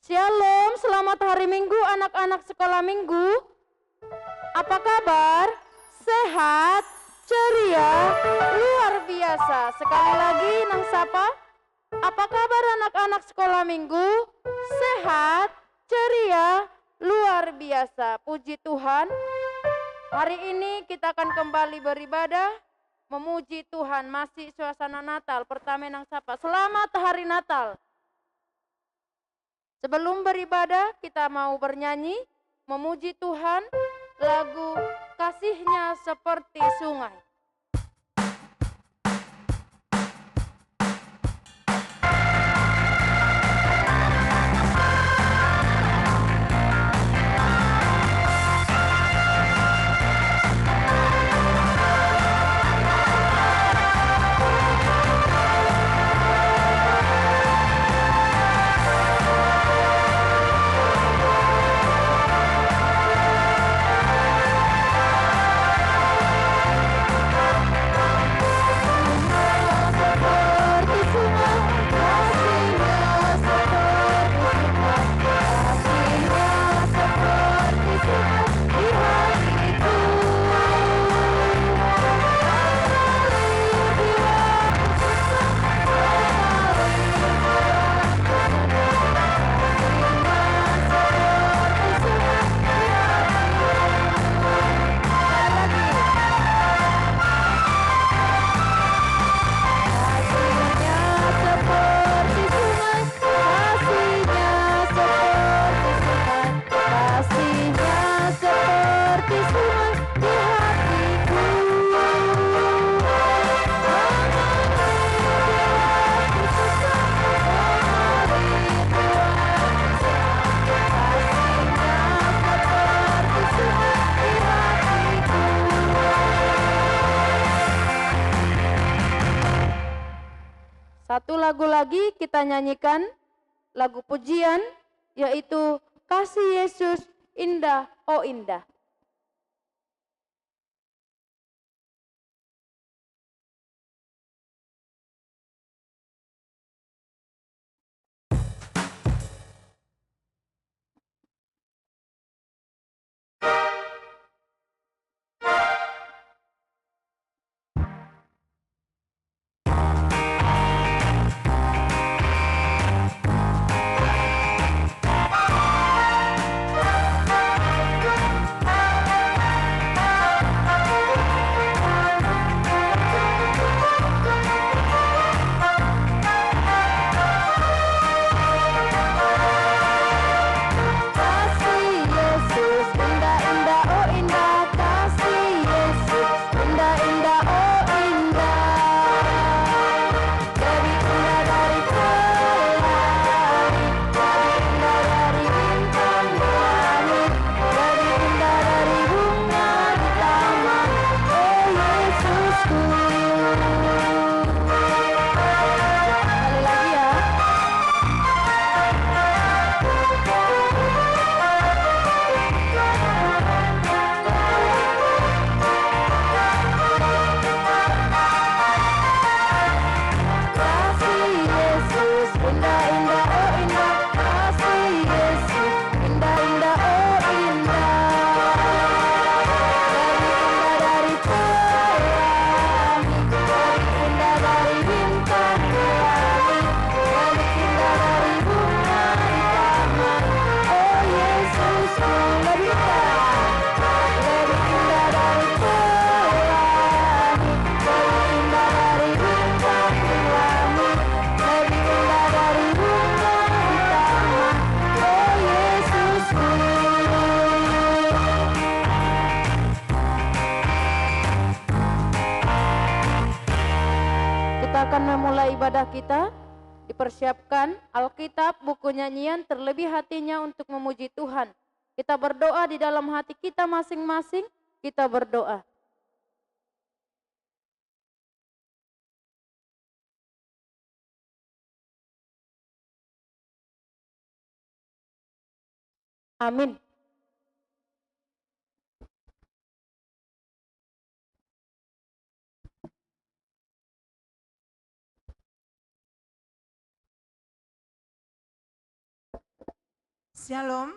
Shalom, selamat hari Minggu anak-anak sekolah minggu. Apa kabar? Sehat, ceria, luar biasa. Sekali lagi nang sapa. Apa kabar anak-anak sekolah minggu? Sehat, ceria, luar biasa. Puji Tuhan. Hari ini kita akan kembali beribadah, memuji Tuhan. Masih suasana Natal. Pertama nang sapa. Selamat hari Natal. Sebelum beribadah, kita mau bernyanyi, memuji Tuhan, lagu Kasih-Nya Seperti Sungai. Satu lagu lagi kita nyanyikan, lagu pujian, yaitu Kasih Yesus Indah, Oh Indah. Ibadah kita dipersiapkan Alkitab, buku nyanyian, terlebih hatinya untuk memuji Tuhan. Kita berdoa di dalam hati kita masing-masing, kita berdoa. Amin. Shalom,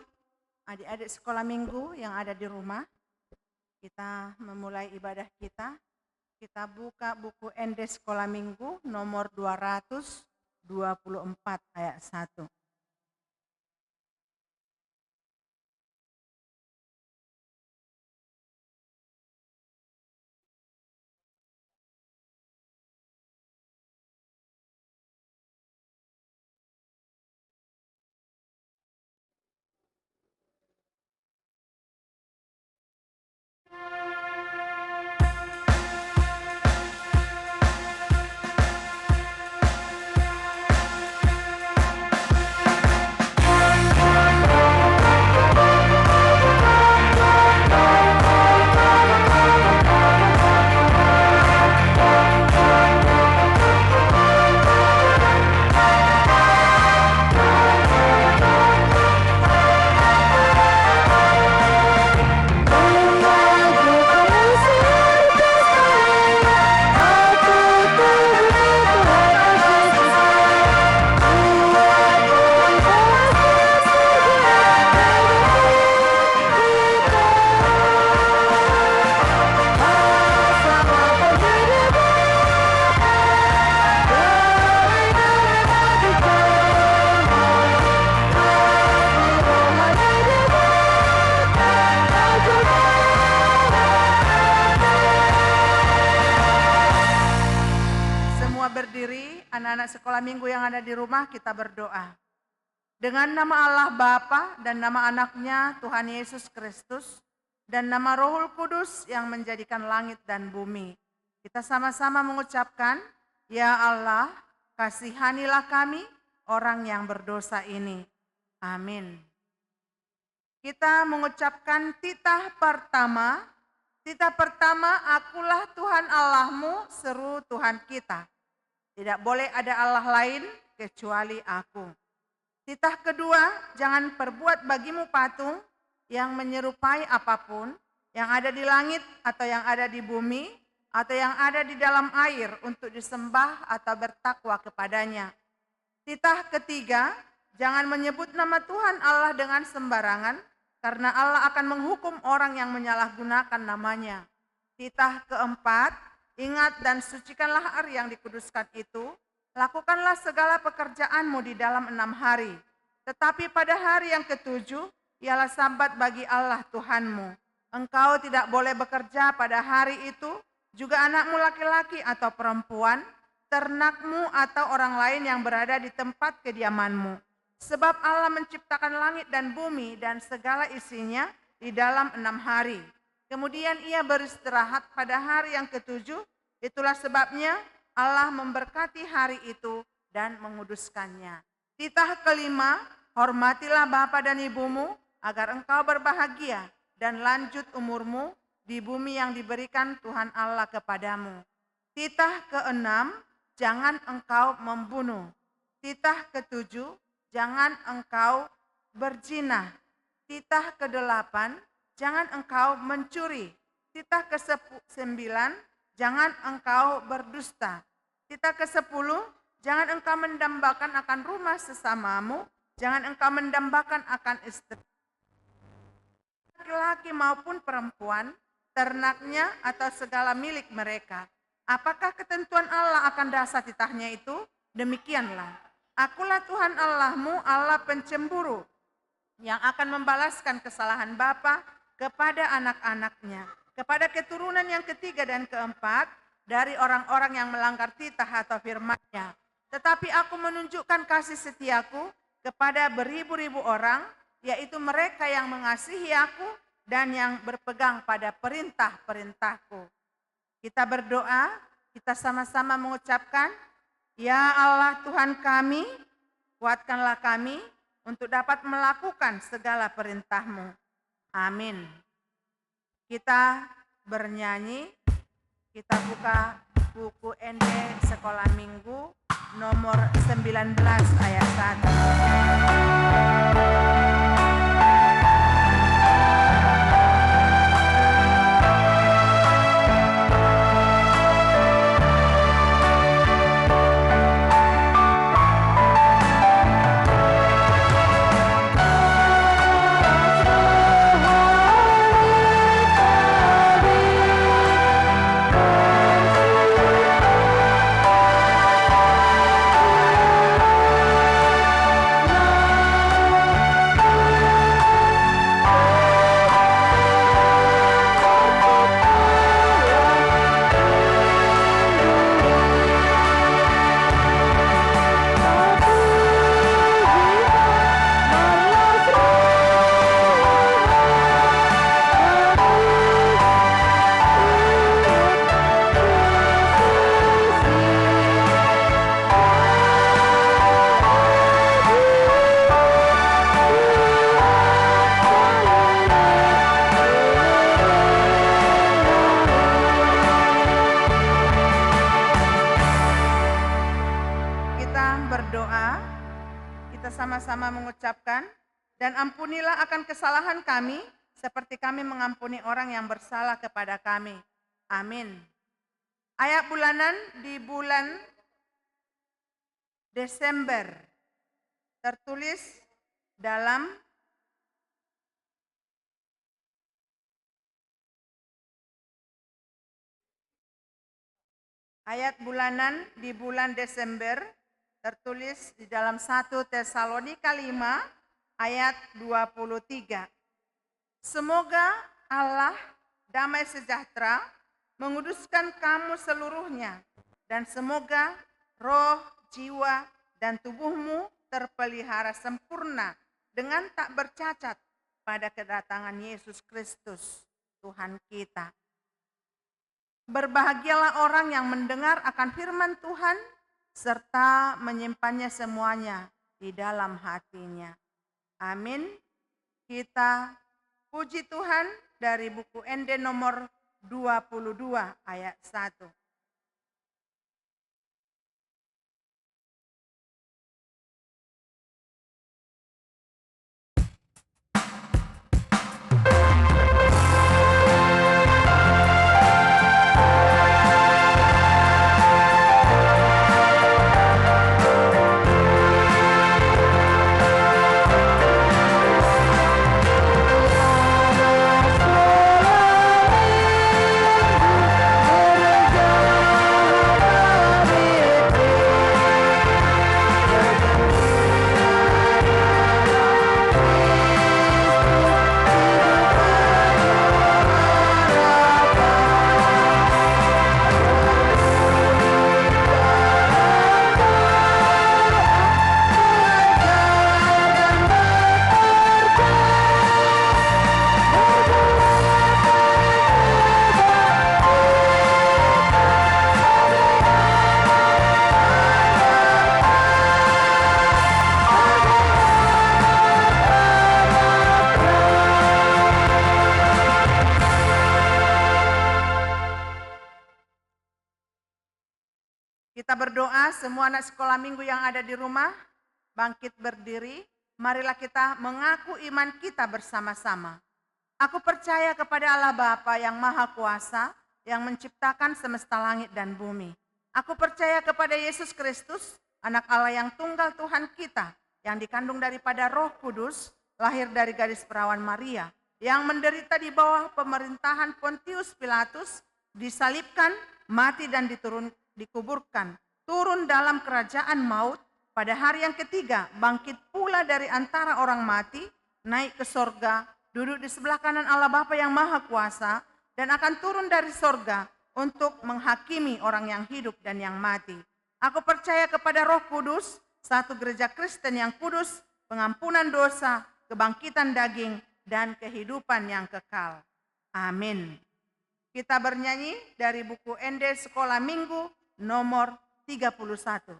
adik-adik sekolah minggu yang ada di rumah. Kita memulai ibadah kita. Kita buka buku ND sekolah minggu nomor 224 ayat 1. Berdiri, anak-anak sekolah minggu yang ada di rumah, kita berdoa. Dengan nama Allah Bapa dan nama anaknya Tuhan Yesus Kristus dan nama Rohul Kudus yang menjadikan langit dan bumi. Kita sama-sama mengucapkan, ya Allah, kasihanilah kami orang yang berdosa ini. Amin. Kita mengucapkan titah pertama. Titah pertama, akulah Tuhan Allahmu, seru Tuhan kita. Tidak boleh ada Allah lain kecuali aku. Titah kedua, jangan perbuat bagimu patung yang menyerupai apapun yang ada di langit atau yang ada di bumi atau yang ada di dalam air untuk disembah atau bertakwa kepadanya. Titah ketiga, jangan menyebut nama Tuhan Allah dengan sembarangan karena Allah akan menghukum orang yang menyalahgunakan namanya. Titah keempat, ingat dan sucikanlah hari yang dikuduskan itu, lakukanlah segala pekerjaanmu di dalam 6 hari. Tetapi pada hari yang ketujuh, ialah sabat bagi Allah Tuhanmu. Engkau tidak boleh bekerja pada hari itu, juga anakmu laki-laki atau perempuan, ternakmu atau orang lain yang berada di tempat kediamanmu. Sebab Allah menciptakan langit dan bumi dan segala isinya di dalam 6 hari. Kemudian ia beristirahat pada hari yang ketujuh, itulah sebabnya Allah memberkati hari itu dan menguduskannya. Titah kelima, hormatilah bapa dan ibumu agar engkau berbahagia dan lanjut umurmu di bumi yang diberikan Tuhan Allah kepadamu. Titah keenam, jangan engkau membunuh. Titah ketujuh, jangan engkau berzina. Titah kedelapan, jangan engkau mencuri. Titah ke-9, jangan engkau berdusta. Titah ke-10, jangan engkau mendambakan akan rumah sesamamu. Jangan engkau mendambakan akan istri, laki-laki maupun perempuan, ternaknya atau segala milik mereka. Apakah ketentuan Allah akan dasar titahnya itu? Demikianlah. Akulah Tuhan Allahmu, Allah pencemburu, yang akan membalaskan kesalahan bapa kepada anak-anaknya, kepada keturunan yang ketiga dan keempat dari orang-orang yang melanggar titah atau firman-Nya. Tetapi aku menunjukkan kasih setiaku kepada beribu-ribu orang, yaitu mereka yang mengasihi aku dan yang berpegang pada perintah-perintahku. Kita berdoa, kita sama-sama mengucapkan, ya Allah Tuhan kami, kuatkanlah kami untuk dapat melakukan segala perintah-Mu. Amin. Kita bernyanyi, kita buka buku ND Sekolah Minggu nomor 19 ayat 1. bersama-sama mengucapkan, dan ampunilah akan kesalahan kami, seperti kami mengampuni orang yang bersalah kepada kami. Amin. Ayat bulanan di bulan Desember tertulis dalam ayat bulanan di bulan Desember tertulis di dalam 1 Tesalonika 5 ayat 23. Semoga Allah damai sejahtera menguduskan kamu seluruhnya, dan semoga roh, jiwa, dan tubuhmu terpelihara sempurna dengan tak bercacat pada kedatangan Yesus Kristus Tuhan kita. Berbahagialah orang yang mendengar akan firman Tuhan serta menyimpannya semuanya di dalam hatinya. Amin. Kita puji Tuhan dari buku ND nomor 22 ayat 1. Kita berdoa, semua anak sekolah minggu yang ada di rumah, bangkit berdiri, marilah kita mengaku iman kita bersama-sama. Aku percaya kepada Allah Bapa yang Maha Kuasa, yang menciptakan semesta langit dan bumi. Aku percaya kepada Yesus Kristus, anak Allah yang tunggal Tuhan kita, yang dikandung daripada Roh Kudus, lahir dari gadis perawan Maria, yang menderita di bawah pemerintahan Pontius Pilatus, disalibkan, mati dan dikuburkan, turun dalam kerajaan maut, pada hari yang ketiga bangkit pula dari antara orang mati, naik ke sorga, duduk di sebelah kanan Allah Bapa yang Maha Kuasa, dan akan turun dari sorga untuk menghakimi orang yang hidup dan yang mati. Aku percaya kepada Roh Kudus, satu gereja Kristen yang kudus, pengampunan dosa, kebangkitan daging, dan kehidupan yang kekal. Amin. Kita bernyanyi dari buku ND Sekolah Minggu nomor 31.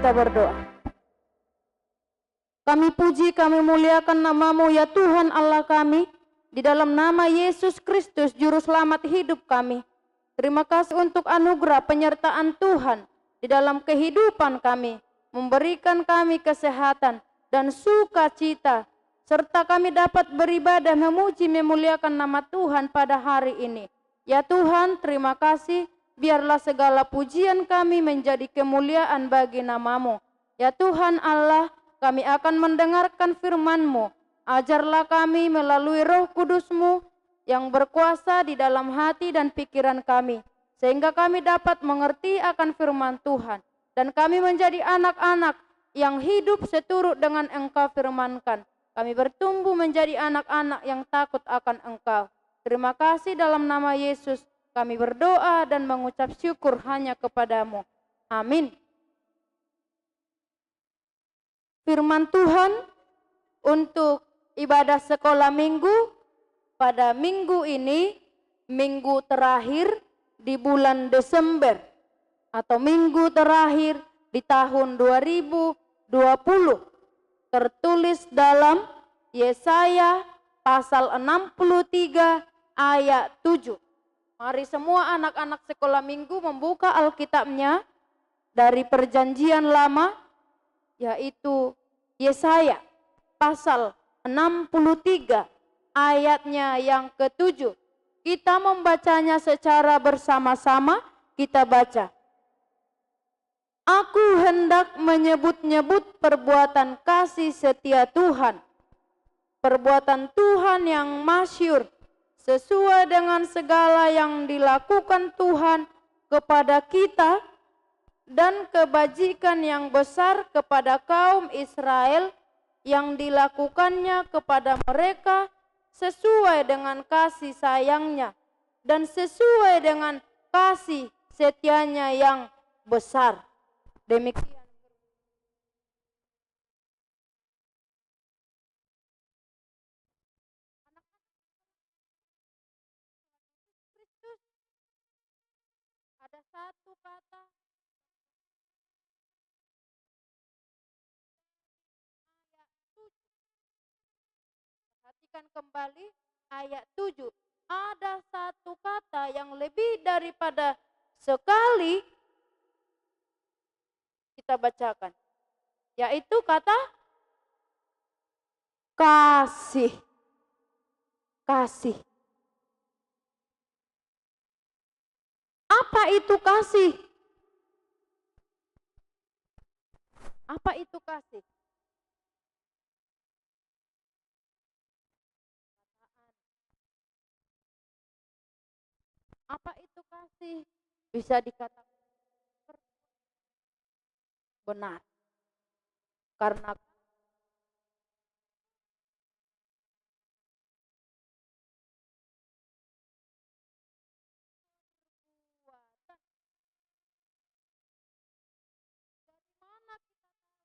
Kita berdoa. Kami puji, kami muliakan nama-Mu ya Tuhan Allah kami, di dalam nama Yesus Kristus Juru Selamat hidup kami. Terima kasih untuk anugerah penyertaan Tuhan di dalam kehidupan kami, memberikan kami kesehatan dan sukacita, serta kami dapat beribadah memuji memuliakan nama Tuhan pada hari ini. Ya Tuhan, terima kasih. Biarlah segala pujian kami menjadi kemuliaan bagi nama-Mu. Ya Tuhan Allah, kami akan mendengarkan firman-Mu. Ajarlah kami melalui Roh Kudus-Mu yang berkuasa di dalam hati dan pikiran kami, sehingga kami dapat mengerti akan firman Tuhan. Dan kami menjadi anak-anak yang hidup seturut dengan Engkau firmankan. Kami bertumbuh menjadi anak-anak yang takut akan Engkau. Terima kasih dalam nama Yesus. Kami berdoa dan mengucap syukur hanya kepadamu. Amin. Firman Tuhan untuk ibadah sekolah minggu pada minggu ini, minggu terakhir di bulan Desember atau minggu terakhir di tahun 2020, tertulis dalam Yesaya pasal 63 ayat 7. Mari semua anak-anak sekolah minggu membuka Alkitabnya dari Perjanjian Lama, yaitu Yesaya pasal 63 ayatnya yang ke-7. Kita membacanya secara bersama-sama, kita baca. Aku hendak menyebut-nyebut perbuatan kasih setia Tuhan, perbuatan Tuhan yang masyhur, sesuai dengan segala yang dilakukan Tuhan kepada kita dan kebajikan yang besar kepada kaum Israel yang dilakukannya kepada mereka sesuai dengan kasih sayangnya dan sesuai dengan kasih setianya yang besar. Demikian. Kristus, ada satu kata ayat 7. Perhatikan kembali ayat 7. Ada satu kata yang lebih daripada sekali kita bacakan, yaitu kata kasih. Kasih. Apa itu kasih? Apa itu kasih? Apa itu kasih? Bisa dikatakan benar. Karena perbuatan. Dari mana kita tahu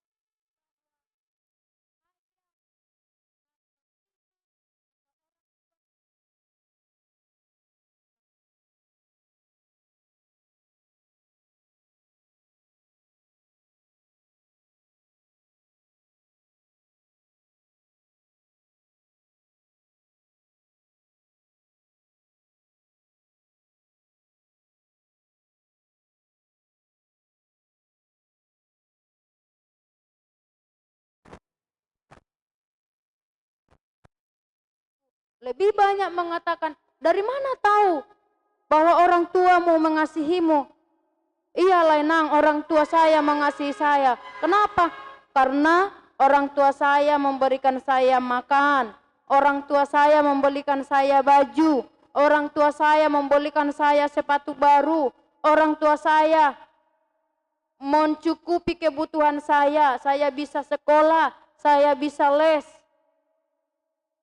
lebih banyak mengatakan, dari mana tahu bahwa orang tuamu mengasihimu? Iya Lainang, orang tua saya mengasihi saya. Kenapa? Karena orang tua saya memberikan saya makan, orang tua saya membelikan saya baju, orang tua saya membelikan saya sepatu baru, orang tua saya mencukupi kebutuhan saya bisa sekolah, saya bisa les.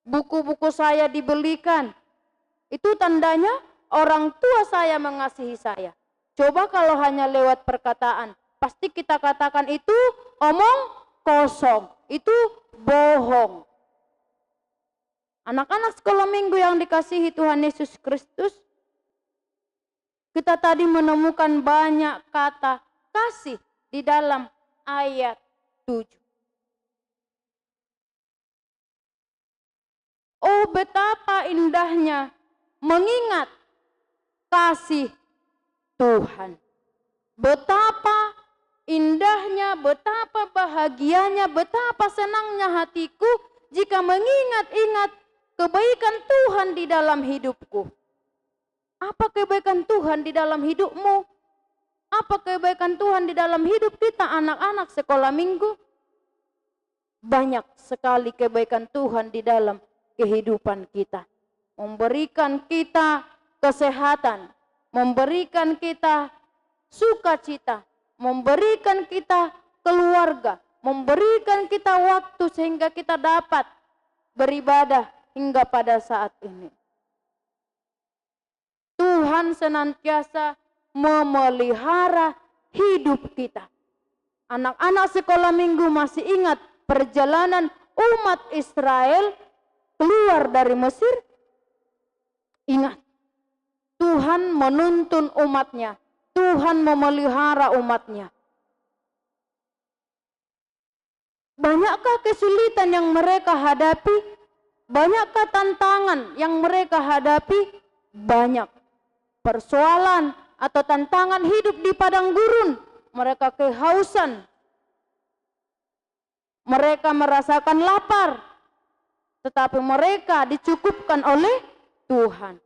Buku-buku saya dibelikan. Itu tandanya orang tua saya mengasihi saya. Coba kalau hanya lewat perkataan, pasti kita katakan itu omong kosong, itu bohong. Anak-anak sekolah minggu yang dikasihi Tuhan Yesus Kristus, kita tadi menemukan banyak kata kasih di dalam ayat 7. Oh betapa indahnya mengingat kasih Tuhan. Betapa indahnya, betapa bahagianya, betapa senangnya hatiku jika mengingat-ingat kebaikan Tuhan di dalam hidupku. Apa kebaikan Tuhan di dalam hidupmu? Apa kebaikan Tuhan di dalam hidup kita anak-anak sekolah minggu? Banyak sekali kebaikan Tuhan di dalam kehidupan kita. Memberikan kita kesehatan, memberikan kita sukacita, memberikan kita keluarga, memberikan kita waktu sehingga kita dapat beribadah hingga pada saat ini. Tuhan senantiasa memelihara hidup kita. Anak-anak sekolah minggu masih ingat perjalanan umat Israel keluar dari Mesir? Ingat, Tuhan menuntun umatnya, Tuhan memelihara umatnya. Banyakkah kesulitan yang mereka hadapi? Banyakkah tantangan yang mereka hadapi? Banyak. Persoalan atau tantangan hidup di padang gurun, mereka kehausan. Mereka merasakan lapar, tetapi mereka dicukupkan oleh Tuhan.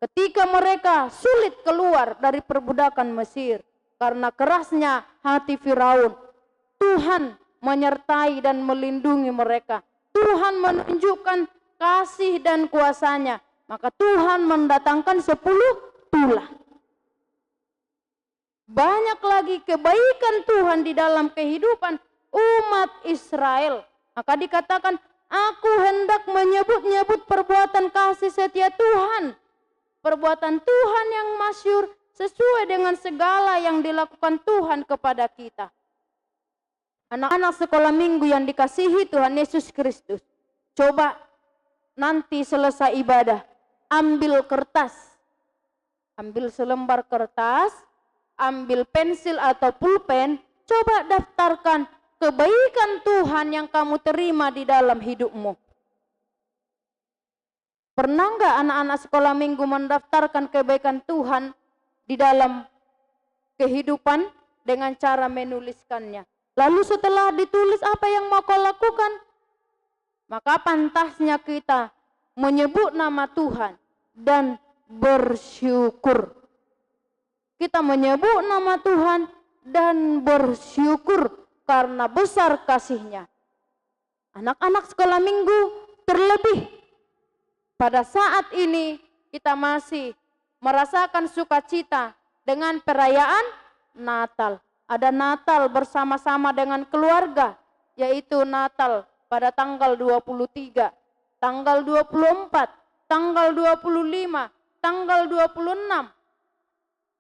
Ketika mereka sulit keluar dari perbudakan Mesir karena kerasnya hati Firaun, Tuhan menyertai dan melindungi mereka. Tuhan menunjukkan kasih dan kuasa-Nya. Maka Tuhan mendatangkan 10 tulah. Banyak lagi kebaikan Tuhan di dalam kehidupan umat Israel. Maka dikatakan, aku hendak menyebut-nyebut perbuatan kasih setia Tuhan. Perbuatan Tuhan yang masyhur sesuai dengan segala yang dilakukan Tuhan kepada kita. Anak-anak sekolah minggu yang dikasihi Tuhan Yesus Kristus. Coba nanti selesai ibadah, ambil kertas. Ambil selembar kertas, ambil pensil atau pulpen, coba daftarkan kebaikan Tuhan yang kamu terima di dalam hidupmu. Pernah enggak anak-anak sekolah minggu mendaftarkan kebaikan Tuhan di dalam kehidupan dengan cara menuliskannya? Lalu setelah ditulis apa yang mau kau lakukan? Maka pantasnya kita menyebut nama Tuhan dan bersyukur. Kita menyebut nama Tuhan dan bersyukur karena besar kasih-Nya. Anak-anak sekolah minggu, terlebih pada saat ini kita masih merasakan sukacita dengan perayaan Natal. Ada Natal bersama-sama dengan keluarga, yaitu Natal pada tanggal 23, tanggal 24, tanggal 25, tanggal 26.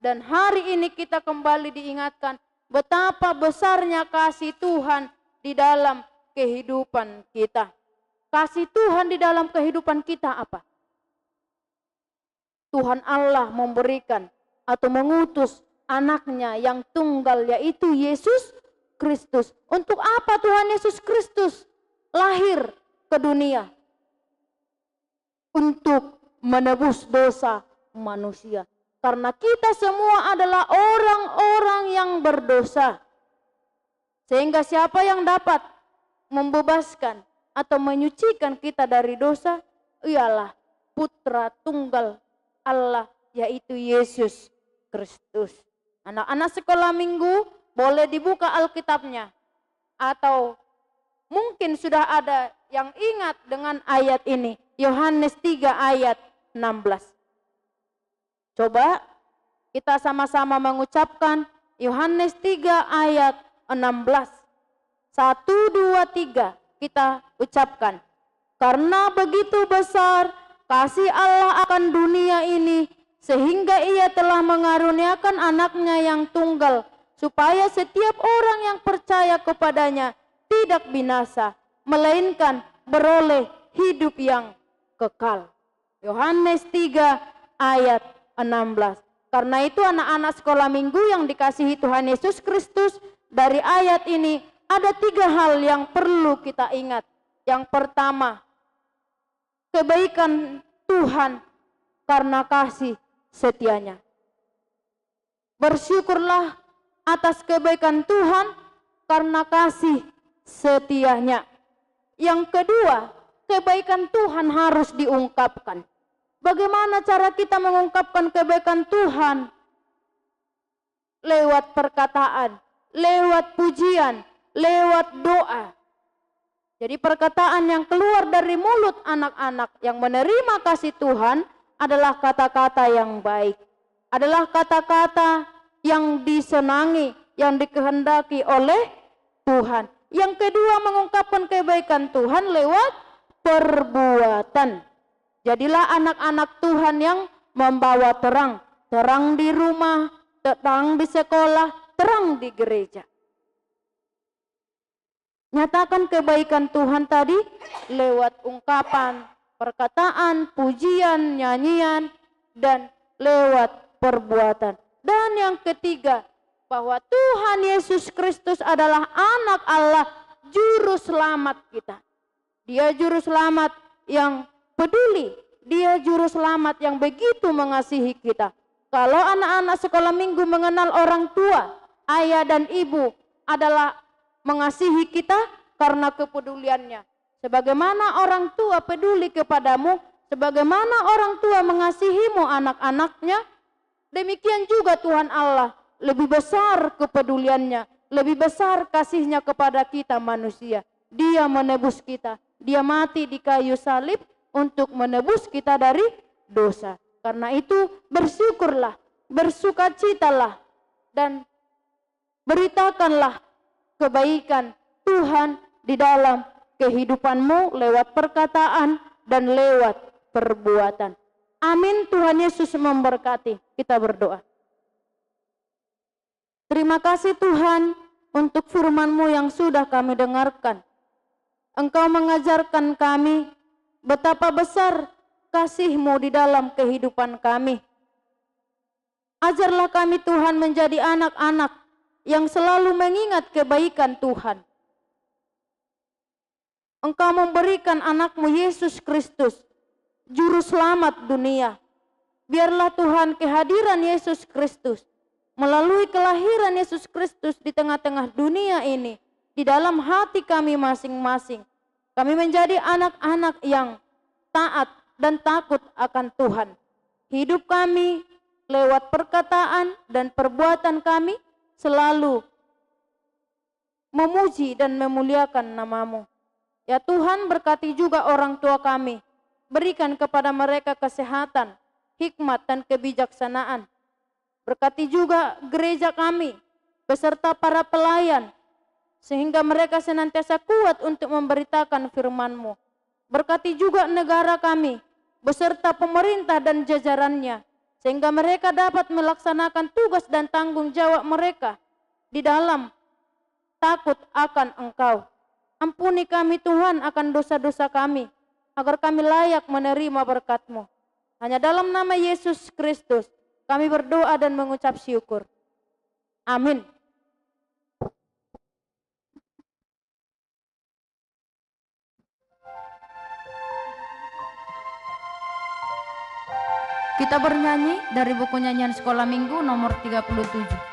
Dan hari ini kita kembali diingatkan betapa besarnya kasih Tuhan di dalam kehidupan kita. Kasih Tuhan di dalam kehidupan kita apa? Tuhan Allah memberikan atau mengutus anaknya yang tunggal, yaitu Yesus Kristus. Untuk apa Tuhan Yesus Kristus lahir ke dunia? Untuk menebus dosa manusia. Karena kita semua adalah orang-orang yang berdosa. Sehingga siapa yang dapat membebaskan atau menyucikan kita dari dosa? Ialah Putra Tunggal Allah, yaitu Yesus Kristus. Anak-anak sekolah minggu boleh dibuka Alkitabnya. Atau mungkin sudah ada yang ingat dengan ayat ini. Yohanes 3 ayat 16. Coba kita sama-sama mengucapkan Yohanes 3 ayat 16. 1, 2, 3 kita ucapkan. Karena begitu besar kasih Allah akan dunia ini, sehingga Ia telah mengaruniakan anaknya yang tunggal, supaya setiap orang yang percaya kepadanya tidak binasa, melainkan beroleh hidup yang kekal. Yohanes 3 ayat 16. Karena itu anak-anak sekolah minggu yang dikasihi Tuhan Yesus Kristus, dari ayat ini ada 3 hal yang perlu kita ingat. Yang pertama, kebaikan Tuhan karena kasih setianya. Bersyukurlah atas kebaikan Tuhan karena kasih setianya. Yang kedua, kebaikan Tuhan harus diungkapkan. Bagaimana cara kita mengungkapkan kebaikan Tuhan? lewat perkataan, lewat pujian, lewat doa. Jadi perkataan yang keluar dari mulut anak-anak yang menerima kasih Tuhan adalah kata-kata yang baik. Adalah kata-kata yang disenangi, yang dikehendaki oleh Tuhan. Yang kedua, mengungkapkan kebaikan Tuhan lewat perbuatan. Jadilah anak-anak Tuhan yang membawa terang. Terang di rumah, terang di sekolah, terang di gereja. Nyatakan kebaikan Tuhan tadi lewat ungkapan, perkataan, pujian, nyanyian, dan lewat perbuatan. Dan yang ketiga, bahwa Tuhan Yesus Kristus adalah anak Allah, juru selamat kita. Dia juru selamat yang peduli, dia juru selamat yang begitu mengasihi kita. Kalau anak-anak sekolah minggu mengenal orang tua, ayah dan ibu adalah mengasihi kita karena kepeduliannya. Sebagaimana orang tua peduli kepadamu, sebagaimana orang tua mengasihimu anak-anaknya, demikian juga Tuhan Allah lebih besar kepeduliannya, lebih besar kasihnya kepada kita manusia. Dia menebus kita, dia mati di kayu salib untuk menebus kita dari dosa. Karena itu bersyukurlah, bersukacitalah, dan beritakanlah kebaikan Tuhan di dalam kehidupanmu lewat perkataan dan lewat perbuatan. Amin. Tuhan Yesus memberkati. Kita berdoa. Terima kasih Tuhan untuk firman-Mu yang sudah kami dengarkan. Engkau mengajarkan kami betapa besar kasih-Mu di dalam kehidupan kami. Ajarlah kami Tuhan menjadi anak-anak yang selalu mengingat kebaikan Tuhan. Engkau memberikan anak-Mu Yesus Kristus, juru selamat dunia. Biarlah Tuhan kehadiran Yesus Kristus, melalui kelahiran Yesus Kristus di tengah-tengah dunia ini, di dalam hati kami masing-masing. Kami menjadi anak-anak yang taat dan takut akan Tuhan. Hidup kami lewat perkataan dan perbuatan kami selalu memuji dan memuliakan nama-Mu. Ya Tuhan, berkati juga orang tua kami. Berikan kepada mereka kesehatan, hikmat dan kebijaksanaan. Berkati juga gereja kami beserta para pelayan, sehingga mereka senantiasa kuat untuk memberitakan firman-Mu. Berkati juga negara kami beserta pemerintah dan jajarannya, sehingga mereka dapat melaksanakan tugas dan tanggung jawab mereka di dalam takut akan Engkau. Ampuni kami Tuhan akan dosa-dosa kami, agar kami layak menerima berkat-Mu. Hanya dalam nama Yesus Kristus kami berdoa dan mengucap syukur. Amin. Kita bernyanyi dari buku nyanyian sekolah minggu nomor 37.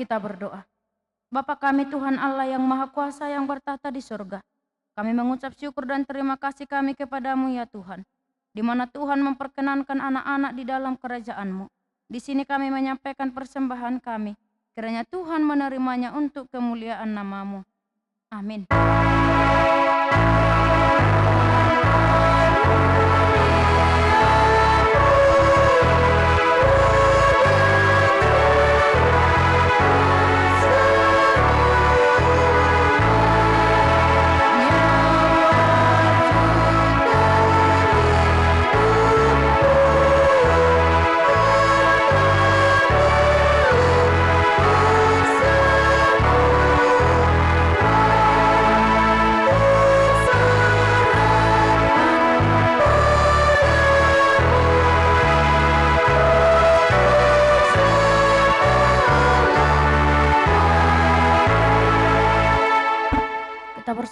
Kita berdoa. Bapa kami Tuhan Allah yang Maha Kuasa yang bertata di surga. Kami mengucap syukur dan terima kasih kami kepadamu ya Tuhan. Di mana Tuhan memperkenankan anak-anak di dalam kerajaan-Mu. Di sini kami menyampaikan persembahan kami. Kiranya Tuhan menerimanya untuk kemuliaan nama-Mu. Amin.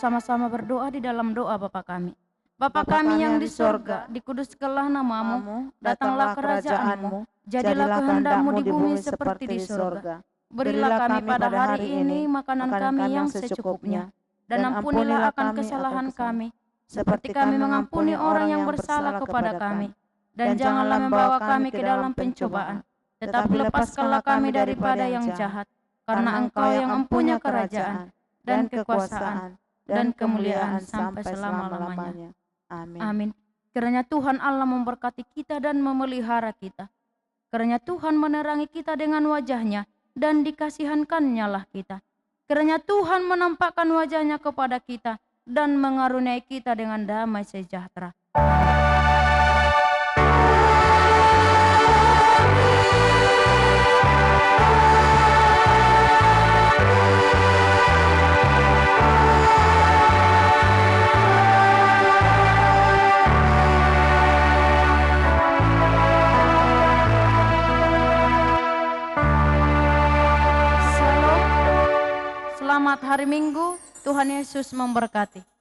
bersama-sama berdoa di dalam doa Bapa kami. Bapa kami yang di sorga, dikuduskanlah namamu, datanglah kerajaanmu, jadilah kehendakmu di bumi seperti di sorga. Berilah kami pada hari ini makanan kami yang secukupnya, dan ampunilah akan kesalahan kami, seperti kami mengampuni orang yang bersalah kepada kami. Dan janganlah membawa kami ke dalam pencobaan, tetapi lepaskanlah kami daripada yang jahat, karena Engkau yang mempunyai kerajaan, dan kekuasaan, dan kemuliaan sampai selama-lamanya. Amin. Amin. Kiranya Tuhan Allah memberkati kita dan memelihara kita. Kiranya Tuhan menerangi kita dengan wajah-Nya, dan dikasihankan-Nya lah kita. Kiranya Tuhan menampakkan wajah-Nya kepada kita, dan mengaruniai kita dengan damai sejahtera. Selamat hari Minggu, Tuhan Yesus memberkati.